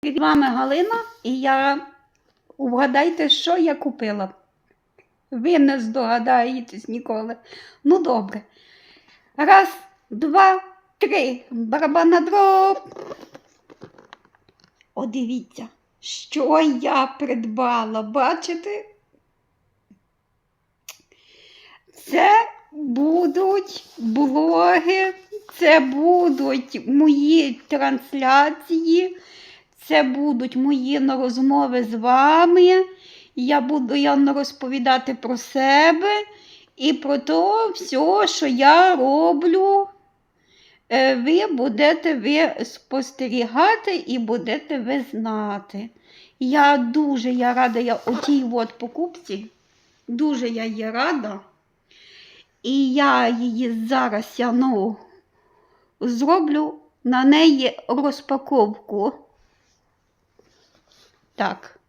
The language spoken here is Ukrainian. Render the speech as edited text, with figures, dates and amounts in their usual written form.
З вами Галина, і вгадайте, що я купила. Ви не здогадаєтесь ніколи. Ну, добре. Раз, два, три. Барабанна дроб. О, дивіться, що я придбала. Бачите? Це будуть блоги, це будуть мої трансляції, це будуть мої розмови з вами. Я буду розповідати про себе і про те все, що я роблю. Ви будете спостерігати і будете ви знати. Я дуже рада отій покупці. Дуже я їй рада. І я її зараз зроблю на неї розпаковку. Так.